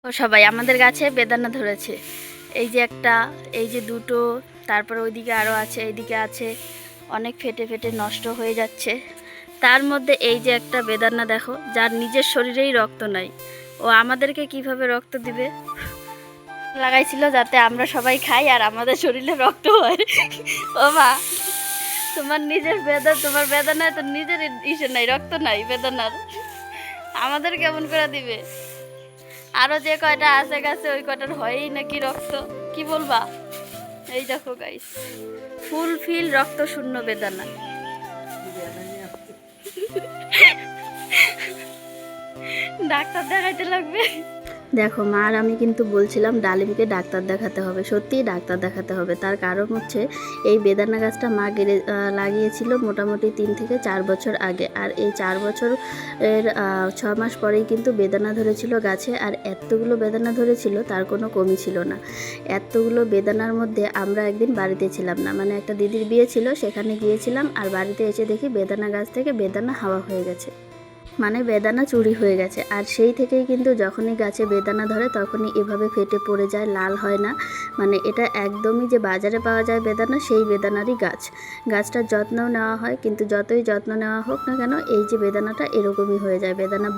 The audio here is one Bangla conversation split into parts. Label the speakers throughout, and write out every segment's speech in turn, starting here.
Speaker 1: ও সবাই আমাদের গাছে বেদানা ধরেছে। এই যে একটা, এই যে দুটো, তারপরে ওইদিকে আরও আছে, এইদিকে আছে, অনেক ফেটে ফেটে নষ্ট হয়ে যাচ্ছে। তার মধ্যে এই যে একটা বেদানা দেখো, যার নিজের শরীরেই রক্ত নাই, ও আমাদেরকে কিভাবে রক্ত দিবে? লাগাইছিল যাতে আমরা সবাই খাই আর আমাদের শরীরে রক্ত হয়। ও মা, তোমার নিজের তোমার বেদানায় তো নিজের ইসে নাই, রক্ত নাই বেদানার, আমাদের কেমন করে দিবে? আরো যে কয়টা আছে গাছে ওই কয়টার হয়ই নাকি রক্ত, কি বলবা? এই দেখো গাইস, ফুল ফিল রক্ত শূন্য বেদানা। ডাক্তার দেখাইতে লাগবে। দেখো মা আর আমি কিন্তু বলছিলাম ডালিমকে ডাক্তার দেখাতে হবে, সত্যিই ডাক্তার দেখাতে হবে। তার কারণ হচ্ছে এই বেদানা গাছটা মা লাগিয়েছিল মোটামুটি 3 থেকে 4 বছর আগে, আর এই 4 বছরের 6 মাস পরেই কিন্তু বেদানা ধরেছিল গাছে। আর এতগুলো বেদানা ধরেছিল, তার কোনো কমই ছিল না। এতগুলো বেদানার মধ্যে আমরা একদিন বাড়িতে ছিলাম না, মানে একটা দিদির বিয়ে ছিল, সেখানে গিয়েছিলাম, আর বাড়িতে এসে দেখি বেদানা গাছ থেকে বেদানা হাওয়া হয়ে গেছে, মানে বেদানা চুরি হয়ে গেছে। আর সেই থেকেই কিন্তু যখনই গাছে বেদানা ধরে তখনই এভাবে ফেটে পড়ে যায়, লাল হয় না। মানে এটা একদমই যে বাজারে পাওয়া যায় বেদানা, সেই বেদানারই গাছ। গাছটার যত্নও নেওয়া হয়, কিন্তু যতই যত্ন নেওয়া হোক না কেন এই যে বেদানাটা এরকমই হয়ে যায়। বেদানা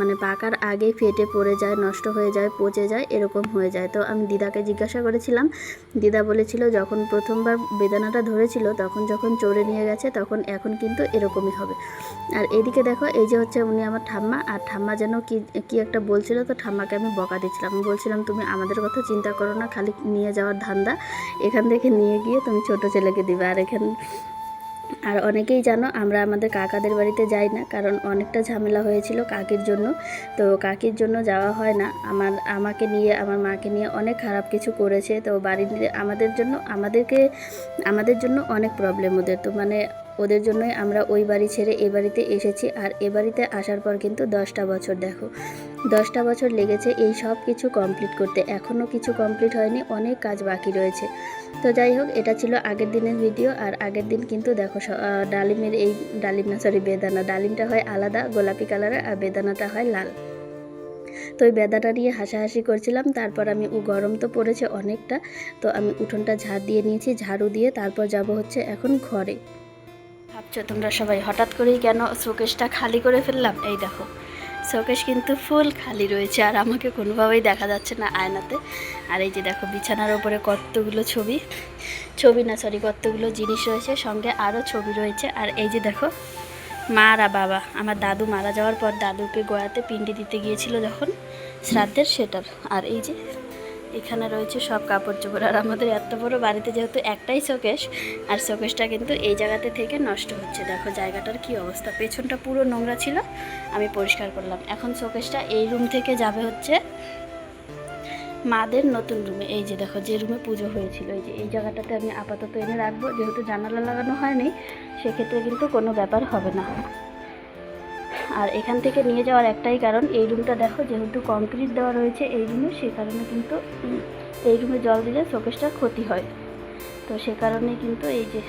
Speaker 1: মানে পাকার আগেই ফেটে পড়ে যায়, নষ্ট হয়ে যায়, পচে যায়, এরকম হয়ে যায়। তো আমি দিদাকে জিজ্ঞাসা করেছিলাম, দিদা বলেছিল যখন প্রথমবার বেদানাটা ধরেছিল তখন যখন চড়ে নিয়ে গেছে তখন এখন কিন্তু এরকমই হবে। আর এদিকে দেখো, এই যে হচ্ছে উনি আমার ঠাম্মা, আর ঠাম্মা যেন কি একটা বলছিল, তো ঠাম্মাকে আমি বকা দিচ্ছিলাম। আমি বলছিলাম তুমি আমাদের কথা চিন্তা করো না, খালি নিয়ে যাওয়ার ধান্দা, এখান থেকে নিয়ে গিয়ে তুমি ছোট ছেলেকে দিবে। আর অনেকেই জানো আমরা আমাদের কাকাদের বাড়িতে যাই না, কারণ অনেকটা ঝামেলা হয়েছিল কাকির জন্য। তো কাকির জন্য যাওয়া হয় না। আমাকে নিয়ে, আমার মাকে নিয়ে অনেক খারাপ কিছু করেছে। তো আমাদের জন্য অনেক প্রবলেম ওদের, তো মানে ওদের জন্যই আমরা ওই বাড়ি ছেড়ে এ বাড়িতে এসেছি। আর এ বাড়িতে আসার পর কিন্তু 10টা বছর, দেখো 10টা বছর লেগেছে এই সব কিছু কমপ্লিট করতে। এখনও কিছু কমপ্লিট হয়নি, অনেক কাজ বাকি রয়েছে। তো যাই হোক, এটা ছিল আগের দিনের ভিডিও। আর আগের দিন কিন্তু দেখো বেদানা, ডালিমটা হয় আলাদা গোলাপি কালারের, আর বেদানাটা হয় লাল। তো ওই বেদানা নিয়ে হাসাহাসি করছিলাম। তারপর আমি গরম তো পড়েছে অনেকটা, তো আমি উঠোনটা ঝাড় দিয়ে নিয়েছি, ঝাড়ু দিয়ে তারপর যাব হচ্ছে এখন ঘরে। ভাবছো তোমরা সবাই হঠাৎ করেই কেন শোকেসটা খালি করে ফেললাম? এই দেখো, শোকেস কিন্তু ফুল খালি রয়েছে, আর আমাকে কোনোভাবেই দেখা যাচ্ছে না আয়নাতে। আর এই যে দেখো বিছানার ওপরে কতগুলো কতগুলো জিনিস রয়েছে, সঙ্গে আরও ছবি রয়েছে। আর এই যে দেখো মা আর বাবা, আমার দাদু মারা যাওয়ার পর দাদুকে গয়াতে পিণ্ডি দিতে গিয়েছিল যখন শ্রাদ্ধের, সেটার। আর এই যে এখানে রয়েছে সব কাপড় চোপড়। আর আমাদের এত বড় বাড়িতে যেহেতু একটাই শোকেস, আর শোকেসটা কিন্তু এই জায়গাতে থেকে নষ্ট হচ্ছে। দেখো জায়গাটার কি অবস্থা, পেছনটা পুরো নোংরা ছিল, আমি পরিষ্কার করলাম। এখন শোকেসটা এই রুম থেকে যাবে হচ্ছে মাদের নতুন রুমে। এই যে দেখো, যে রুমে পুজো হয়েছিল, এই যে এই জায়গাটাতে আমি আপাতত এনে রাখবো, যেহেতু জানালা লাগানো হয়নি সেক্ষেত্রে কিন্তু কোনো ব্যাপার হবে না। আর এখান থেকে নিয়ে যাওয়ার একটাই কারণ, এই রুমটা দেখো যেহেতু কংক্রিট দেওয়া রয়েছে এই রুমে, সে কারণে কিন্তু এই রুমে জল দিলে শোকেসটার ক্ষতি হয়। তো সে কারণে কিন্তু এই যে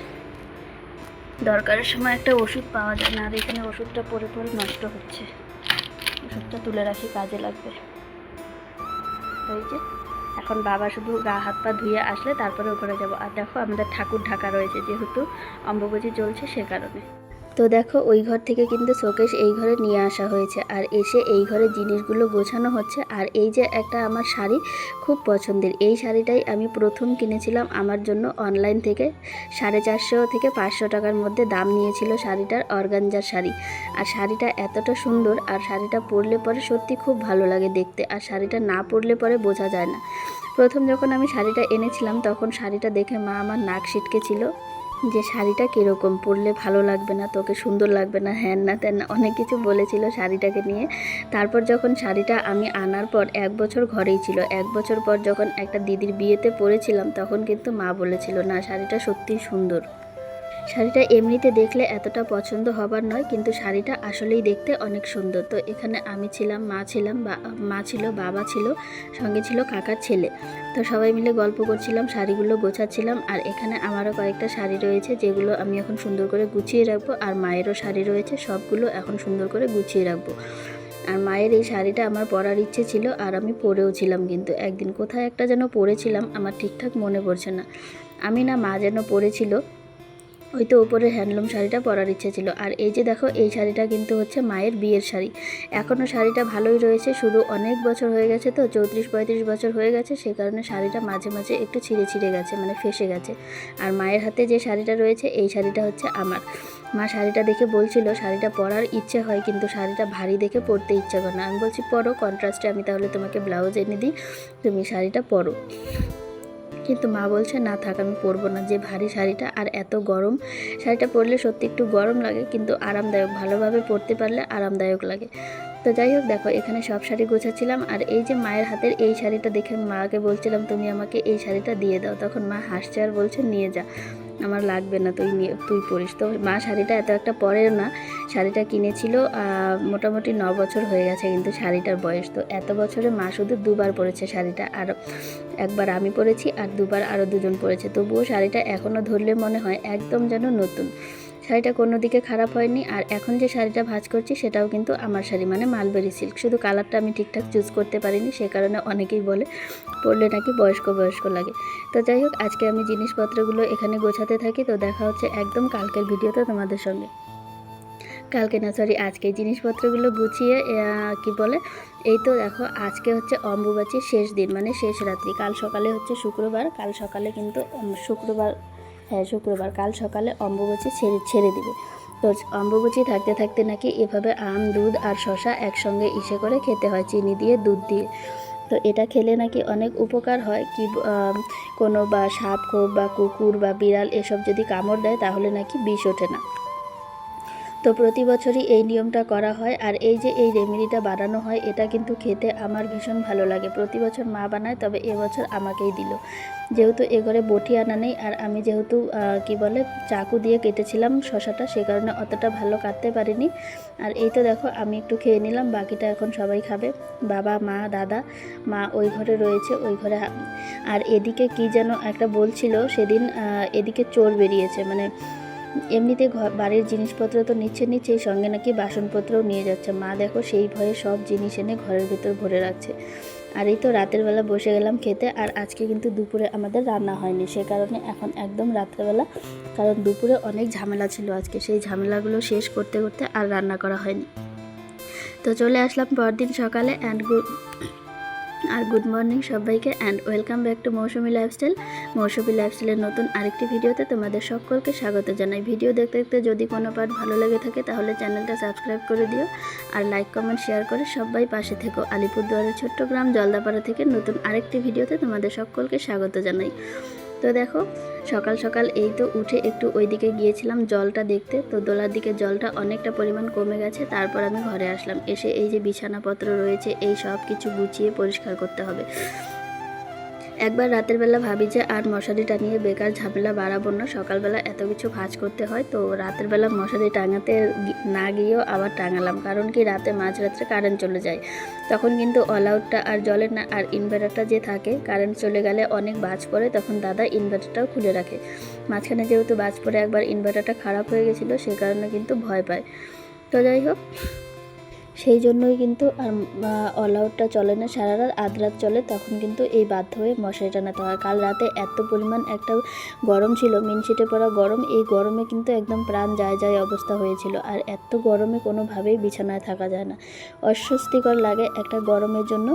Speaker 1: দরকারের সময় একটা ওষুধ পাওয়া যায় না, আর এখানে ওষুধটা পড়ে পড়ে নষ্ট হচ্ছে। ওষুধটা তুলে রাখি, কাজে লাগবে। তো এই যে এখন বাবা শুধু গা হাত পা ধুয়ে আসলে তারপরে ওপরে যাব। আর দেখো আমাদের ঠাকুর ঢাকা রয়েছে, যেহেতু অম্বুবাচী চলছে সে কারণে। তো দেখো ওই ঘর থেকে কিন্তু শোকেস এই ঘরে নিয়ে আসা হয়েছে, আর এসে এই ঘরে জিনিসগুলো গোছানো হচ্ছে। আর এই যে একটা আমার শাড়ি খুব পছন্দের, এই শাড়িটাই আমি প্রথম কিনেছিলাম আমার জন্য অনলাইন থেকে। 450 থেকে 500 টাকার মধ্যে দাম নিয়েছিল শাড়িটার, অর্গানজার শাড়ি। আর শাড়িটা এতটা সুন্দর, আর শাড়িটা পরলে পরে সত্যি খুব ভালো লাগে দেখতে, আর শাড়িটা না পরলে পরে বোঝা যায় না। প্রথম যখন আমি শাড়িটা এনেছিলাম তখন শাড়িটা দেখে মা আমার নাক সিটকে ছিল, যে শাড়িটা কীরকম, পরলে ভালো লাগবে না, তোকে সুন্দর লাগবে না, হ্যান না তেন না, অনেক কিছু বলেছিল শাড়িটাকে নিয়ে। তারপর যখন শাড়িটা আমি আনার পর 1 বছর ঘরেই ছিল। 1 বছর পর যখন একটা দিদির বিয়েতে পরেছিলাম তখন কিন্তু মা বলেছিল না শাড়িটা সত্যিই সুন্দর। শাড়িটা এমনিতে দেখলে এতটা পছন্দ হবার নয়, কিন্তু শাড়িটা আসলেই দেখতে অনেক সুন্দর। তো এখানে আমি ছিলাম, মা ছিল, বাবা ছিল, সঙ্গে ছিল কাকার ছেলে। তো সবাই মিলে গল্প করছিলাম, শাড়িগুলো গোছাচ্ছিলাম। আর এখানে আমারও কয়েকটা শাড়ি রয়েছে যেগুলো আমি এখন সুন্দর করে গুছিয়ে রাখবো, আর মায়েরও শাড়ি রয়েছে, সবগুলো এখন সুন্দর করে গুছিয়ে রাখবো। আর মায়ের এই শাড়িটা আমার পরার ইচ্ছে ছিল, আর আমি পরেও ছিলাম, কিন্তু একদিন কোথায় একটা যেন পরেছিলাম, আমার ঠিকঠাক মনে পড়ছে না, আমি না মা যেন পরেছিল, ওই তো ওপরের হ্যান্ডলুম শাড়িটা পরার ইচ্ছে ছিল। আর এই যে দেখো, এই শাড়িটা কিন্তু হচ্ছে মায়ের বিয়ের শাড়ি। এখনও শাড়িটা ভালোই রয়েছে, শুধু অনেক বছর হয়ে গেছে তো, 34-35 বছর হয়ে গেছে, সে কারণে শাড়িটা মাঝে মাঝে একটু ছিঁড়ে ছিঁড়ে গেছে, মানে ফেসে গেছে। আর মায়ের হাতে যে শাড়িটা রয়েছে, এই শাড়িটা হচ্ছে আমার। মা শাড়িটা দেখে বলছিল শাড়িটা পরার ইচ্ছে হয়, কিন্তু শাড়িটা ভারী দেখে পরতে ইচ্ছে করে না। আমি বলছি পরো, কন্ট্রাস্টে আমি তাহলে তোমাকে ব্লাউজ এনে দিই, তুমি শাড়িটা পরো। কিন্তু মা বলছে না থাক, আমি পরবো না, যে ভারী শাড়িটা, আর এত গরম, শাড়িটা পরলে সত্যি একটু গরম লাগে, কিন্তু আরামদায়ক, ভালোভাবে পরতে পারলে আরামদায়ক লাগে। তো যাই হোক, দেখো এখানে সব শাড়ি গোছাচ্ছিলাম, আর এই যে মায়ের হাতের এই শাড়িটা দেখে আমি মাকে বলছিলাম তুমি আমাকে এই শাড়িটা দিয়ে দাও, তখন মা হাসছে আর বলছে নিয়ে যা, আমার লাগবে না, তুই পরিস। তো মা শাড়িটা এত একটা পরেও না, শাড়িটা কিনেছিল মোটামুটি 9 বছর হয়ে গেছে কিন্তু শাড়িটার বয়স। তো এত বছরে মা শুধু 2বার পরেছে শাড়িটা, আর একবার আমি পরেছি, আর 2বার আরও 2জন পরেছে। তবুও শাড়িটা এখনও ধরলে মনে হয় একদম যেন নতুন। শাড়িটা কোনো দিকে খারাপ হয়নি। আর এখন যে শাড়িটা ভাঁজ করছি সেটাও কিন্তু আমার শাড়ি, মানে মালবেরি সিল্ক, শুধু কালারটা আমি ঠিকঠাক চুজ করতে পারিনি, সে কারণে অনেকেই বলে পরলে নাকি বয়স্ক বয়স্ক লাগে। তো যাই হোক, আজকে আমি জিনিসপত্রগুলো এখানে গোছাতে থাকি। তো দেখা হচ্ছে একদম কালকের ভিডিওতে তোমাদের সঙ্গে। কালকে না, সরি, আজকে জিনিসপত্রগুলো গুছিয়ে কি বলে, এই তো দেখো আজকে হচ্ছে অম্বুবাচীর শেষ দিন, মানে শেষ রাত্রি। কাল সকালে হচ্ছে শুক্রবার, কাল সকালে কিন্তু শুক্রবার, হ্যাঁ শুক্রবার, কাল সকালে অম্বুবাচী ছেড়ে দিবে। তো অম্বুবাচী থাকতে থাকতে নাকি এভাবে আম, দুধ আর শশা একসঙ্গে ইসে করে খেতে হয়, চিনি দিয়ে, দুধ দিয়ে। তো এটা খেলে নাকি অনেক উপকার হয়, কি কোনো বা সাপ খোপ বা কুকুর বা বিড়াল এসব যদি কামড় দেয় তাহলে নাকি বিষ ওঠে না। তো প্রতি বছরই এই নিয়মটা করা হয়। আর এই যে এই রেমেডিটা বানানো হয়, এটা কিন্তু খেতে আমার ভীষণ ভালো লাগে। প্রতি বছর মা বানায়, তবে এবছর আমাকেই দিল, যেহেতু এ ঘরে বটি আনা নেই, আর আমি যেহেতু কি বলে চাকু দিয়ে কেটেছিলাম শশাটা, সে কারণে অতটা ভালো কাটতে পারিনি। আর এই তো দেখো আমি একটু খেয়ে নিলাম, বাকিটা এখন সবাই খাবে, বাবা, মা, দাদা। মা ওই ঘরে রয়েছে, ওই ঘরে। আর এদিকে কি যেন একটা বলছিল সেদিন, এদিকে চোর বেরিয়েছে, মানে এমনিতে বাড়ির জিনিসপত্র তো নিচ্ছেই, সঙ্গে নাকি বাসনপত্রও নিয়ে যাচ্ছে। মা দেখো সেই ভয়ে সব জিনিস এনে ঘরের ভেতর ভরে রাখছে। আর এই তো রাতের বেলা বসে গেলাম খেতে। আর আজকে কিন্তু দুপুরে আমাদের রান্না হয়নি, সে কারণে এখন একদম রাত্রেবেলা, কারণ দুপুরে অনেক ঝামেলা ছিল আজকে, সেই ঝামেলাগুলো শেষ করতে করতে আর রান্না করা হয়নি। তো চলে আসলাম পরদিন সকালে। গুড মর্নিং সবাইকে, and welcome back to Mousumi lifestyle. Mousumi লাইফস্টাইলের নতুন আরেকটি ভিডিওতে তোমাদের সকলকে স্বাগত জানাই। ভিডিও দেখতে দেখতে যদি কোনো পার্ট ভালো লেগে থাকে তাহলে চ্যানেলটা সাবস্ক্রাইব করে দিও, আর লাইক কমেন্ট শেয়ার করে সবাই পাশে থেকো। আলিপুরদুয়ারের ছোট্ট গ্রাম জলদাপাড়া থেকে নতুন আরেকটি ভিডিওতে তোমাদের সকলকে স্বাগত জানাই। তো দেখো সকাল সকাল এই তো উঠে একটু ওইদিকে গিয়েছিলাম জলটা দেখতে। তো দোলার দিকে জলটা অনেকটা পরিমাণ কমে গেছে। তারপর আমি ঘরে আসলাম, এসে এই যে বিছানাপত্র রয়েছে এই সব কিছু গুছিয়ে পরিষ্কার করতে হবে। একবার রাতের বেলা ভাবি যে আর মশারি টানিয়ে বেকার ঝামেলা বাড়াবো না, সকালবেলা এত কিছু ভাঁজ করতে হয়, তো রাতের বেলা মশারি টাঙাতে না গিয়েও আবার টাঙালাম। কারণ কি, রাতে মাঝরাত্রে কারেন্ট চলে যায়, তখন কিন্তু অল আউটটা আর জ্বলে না। আর ইনভার্টারটা যে থাকে, কারেন্ট চলে গেলে অনেক বাজ পড়ে, তখন দাদা ইনভার্টারটাও খুলে রাখে। মাঝখানে যেহেতু বাজ পড়ে একবার ইনভার্টারটা খারাপ হয়ে গেছিলো, সে কারণে কিন্তু ভয় পায়। তো যাই হোক, সেই জন্যই কিন্তু আর অল আউটটা চলে না, সারা রাত আধ রাত চলে, তখন কিন্তু এই বাধ্য হয়ে মশারি টানাতে হয়। কাল রাতে এত পরিমাণ একটা গরম ছিল, মিনশিটে পড়া গরম, এই গরমে কিন্তু একদম প্রাণ যায় যায় অবস্থা হয়েছিল। আর এত গরমে কোনোভাবেই বিছানায় থাকা যায় না, অস্বস্তিকর লাগে একটা গরমের জন্য।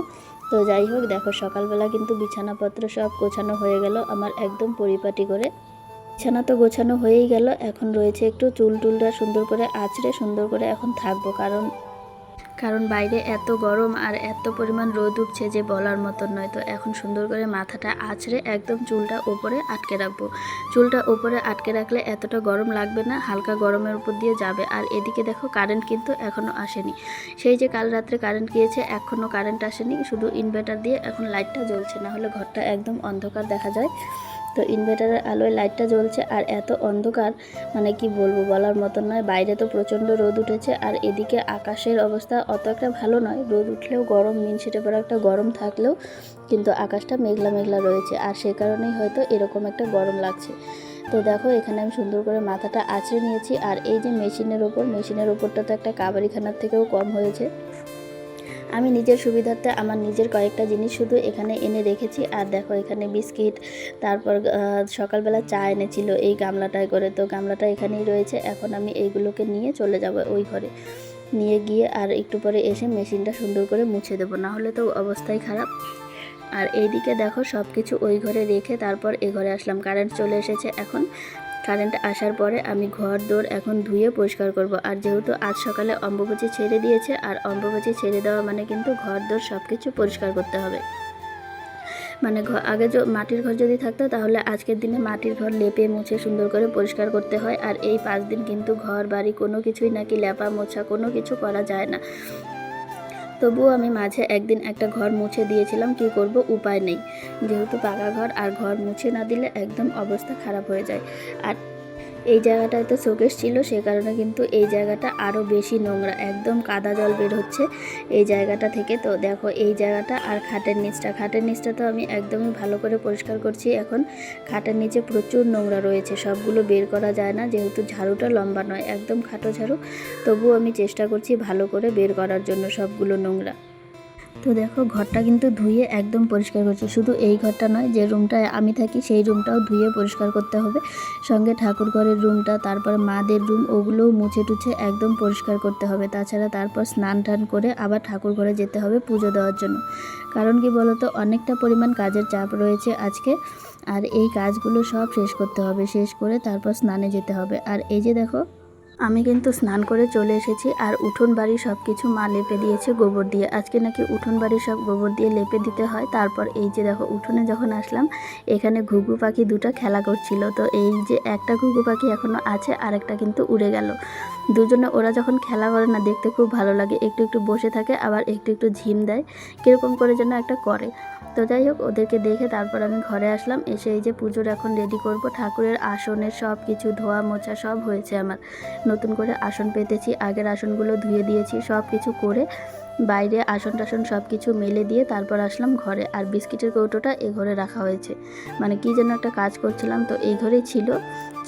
Speaker 1: তো যাই হোক, দেখো সকালবেলা কিন্তু বিছানাপত্র সব গোছানো হয়ে গেল আমার, একদম পরিপাটি করে। বিছানা তো গোছানো হয়েই গেল, এখন রয়েছে একটু চুল টুলটা সুন্দর করে আঁচড়ে সুন্দর করে এখন থাকবো, কারণ বাইরে এত গরম আর এত পরিমাণ রোদ উঠছে যে বলার মতন নয়। তো এখন সুন্দর করে মাথাটা আঁচড়ে একদম চুলটা ওপরে আটকে রাখবো। চুলটা ওপরে আটকে রাখলে এতটা গরম লাগবে না, হালকা গরমের উপর দিয়ে যাবে। আর এদিকে দেখো কারেন্ট কিন্তু এখনও আসেনি, সেই যে কাল রাত্রে কারেন্ট গিয়েছে, এখনও কারেন্ট আসেনি, শুধু ইনভার্টার দিয়ে এখন লাইটটা জ্বলছে, না হলে ঘরটা একদম অন্ধকার দেখা যায়। তো ইনভার্টারের আলোয় লাইটটা জ্বলছে, আর এত অন্ধকার মানে কি বলবো, বলার মতন নয়। বাইরে তো প্রচণ্ড রোদ উঠেছে, আর এদিকে আকাশের অবস্থা অত একটা ভালো নয়, রোদ উঠলেও গরম, মিনশিটে পড়া একটা গরম থাকলেও কিন্তু আকাশটা মেঘলা মেঘলা রয়েছে, আর সে কারণেই হয়তো এরকম একটা গরম লাগছে। তো দেখো এখানে আমি সুন্দর করে মাথাটা আঁচড়ে নিয়েছি। আর এই যে মেশিনের ওপরটা তো একটা কাবারিখানার থেকেও কম হয়েছে। আমি নিজের সুবিধার্থে আমার নিজের কয়েকটা জিনিস শুধু এখানে এনে রেখেছি। আর দেখো এখানে বিস্কিট, তারপর সকালবেলা চা এনেছিল এই গামলাটায় করে, তো গামলাটা এখানেই রয়েছে। এখন আমি এইগুলোকে নিয়ে চলে যাব ওই ঘরে, নিয়ে গিয়ে আর একটু পরে এসে মেশিনটা সুন্দর করে মুছে দেবো, না হলে তো অবস্থাই খারাপ। আর এইদিকে দেখো সব কিছু ওই ঘরে রেখে তারপর এ ঘরে আসলাম। কারেন্ট চলে এসেছে এখন। কারেন্ট আসার পরে আমি ঘর দোর এখন ধুয়ে পরিষ্কার করব। আর যেহেতু আজ সকালে অম্বুবাচী ছেড়ে দিয়েছে, আর অম্বুবাচী ছেড়ে দেওয়া মানে কিন্তু ঘর দোর সব কিছু পরিষ্কার করতে হবে। মানে আগে মাটির ঘর যদি থাকতো তাহলে আজকের দিনে মাটির ঘর লেপে মুছে সুন্দর করে পরিষ্কার করতে হয়। আর এই 5 দিন কিন্তু ঘর বাড়ি কোনো কিছুই নাকি লেপা মোছা কোনো কিছু করা যায় না। তবুও আমি মাঝে একদিন একটা ঘর মুছে দিয়েছিলাম, কি করব উপায় নেই, যেহেতু পাকা ঘর, আর ঘর মুছে না দিলে একদম অবস্থা খারাপ হয়ে যায়। আর এই জায়গাটায় তো শোকেস ছিল, সে কারণে কিন্তু এই জায়গাটা আরও বেশি নোংরা, একদম কাদা জল বের হচ্ছে এই জায়গাটা থেকে। তো দেখো এই জায়গাটা আর খাটের নিচটা তো আমি একদমই ভালো করে পরিষ্কার করছি। এখন খাটের নিচে প্রচুর নোংরা রয়েছে, সবগুলো বের করা যায় না, যেহেতু ঝাড়ুটা লম্বা নয়, একদম খাটো ঝাড়ু। তবুও আমি চেষ্টা করছি ভালো করে বের করার জন্য সবগুলো নোংরা। তো দেখো ঘরটা কিন্তু ধুয়ে একদম পরিষ্কার করছি। শুধু এই ঘরটা নয়, যে রুমটায় আমি থাকি সেই রুমটাও ধুয়ে পরিষ্কার করতে হবে, সঙ্গে ঠাকুর ঘরের রুমটা, তারপর মাদের রুম, ওগুলোও মুছে টুছে একদম পরিষ্কার করতে হবে। তাছাড়া তারপর স্নান টান করে আবার ঠাকুর ঘরে যেতে হবে পুজো দেওয়ার জন্য। কারণ কি বলতো, অনেকটা পরিমাণ কাজের চাপ রয়েছে আজকে, আর এই কাজগুলো সব শেষ করতে হবে, শেষ করে তারপর স্নানে যেতে হবে। আর এই যে দেখো আমি কিন্তু স্নান করে চলে এসেছি, আর উঠোন বাড়ি সব কিছু মা লেপে দিয়েছে গোবর দিয়ে। আজকে নাকি উঠোন বাড়ি সব গোবর দিয়ে লেপে দিতে হয়। তারপর এই যে দেখো উঠোনে যখন আসলাম, এখানে ঘুঘু পাখি দুটো খেলা করছিল। তো এই যে একটা ঘুঘু পাখি এখনও আছে, আরেকটা কিন্তু উড়ে গেল। দুজনে ওরা যখন খেলা করে না, দেখতে খুব ভালো লাগে, একটু একটু বসে থাকে, আবার একটু একটু ঝিম দেয়, কীরকম করে যেন একটা করে। তো যাই হোক, ওদেরকে দেখে তারপর আমি ঘরে আসলাম। এসে এই যে পুজোর এখন রেডি করব, ঠাকুরের আসনের সব কিছু ধোয়া মোছা সব হয়েছে আমার। নতুন করে আসন পেতেছি, আগের আসনগুলো ধুয়ে দিয়েছি, সব কিছু করে বাইরে আসন টাসন সব কিছু মেলে দিয়ে তারপর আসলাম ঘরে। আর বিস্কিটের কৌটোটা এ ঘরে রাখা হয়েছে, মানে কি যেন একটা কাজ করছিলাম, তো এই ঘরেই ছিল,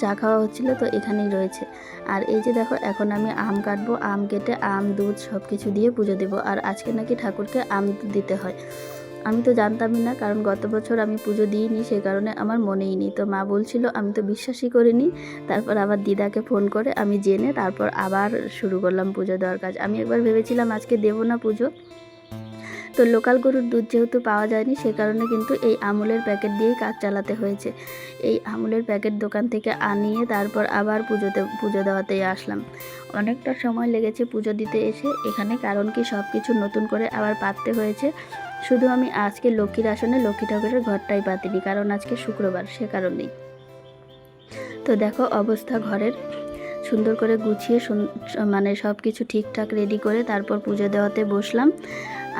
Speaker 1: চা খাওয়া হচ্ছিল, তো এখানেই রয়েছে। আর এই যে দেখো এখন আমি আম কাটবো, আম কেটে আম দুধ সব কিছু দিয়ে পুজো দেবো। আর আজকে নাকি ঠাকুরকে আম দিতে হয়, আমি তো জানতামই না, কারণ গত বছর আমি পুজো দিইনি, সেই কারণে আমার মনেই নেই। তো মা বলছিল, আমি তো বিশ্বাসই করিনি। তারপর আবার দিদাকে ফোন করে আমি জেনে তারপর আবার শুরু করলাম পুজো দেওয়ার কাজ। আমি একবার ভেবেছিলাম আজকে দেবো না পুজো, তো লোকাল গরুর দুধ যেহেতু পাওয়া যায়নি, সে কারণে কিন্তু এই আমুলের প্যাকেট দিয়েই কাজ চালাতে হয়েছে। এই আমুলের প্যাকেট দোকান থেকে আনিয়ে তারপর আবার পুজো দেওয়াতেই আসলাম। অনেকটা সময় লেগেছে পুজো দিতে এসে এখানে, কারণ কি সব কিছু নতুন করে আবার পাততে হয়েছে। শুধু আমি আজকে লক্ষ্মীর আসনে লক্ষ্মী ঠাকুরের ঘরটাই পাতিনি, কারণ আজকে শুক্রবার, সে কারণেই। তো দেখো অবস্থা ঘরের, সুন্দর করে গুছিয়ে মানে সব কিছু ঠিকঠাক রেডি করে তারপর পুজো দেওয়াতে বসলাম।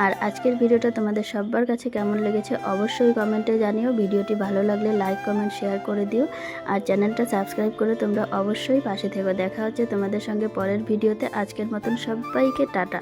Speaker 1: আর আজকের ভিডিওটা তোমাদের সবার কাছে কেমন লেগেছে অবশ্যই কমেন্টে জানিও। ভিডিওটি ভালো লাগলে লাইক কমেন্ট শেয়ার করে দিও, আর চ্যানেলটা সাবস্ক্রাইব করে তোমরা অবশ্যই পাশে থেকো। দেখা হচ্ছে তোমাদের সঙ্গে পরের ভিডিওতে। আজকের মতন সবাইকে টাটা।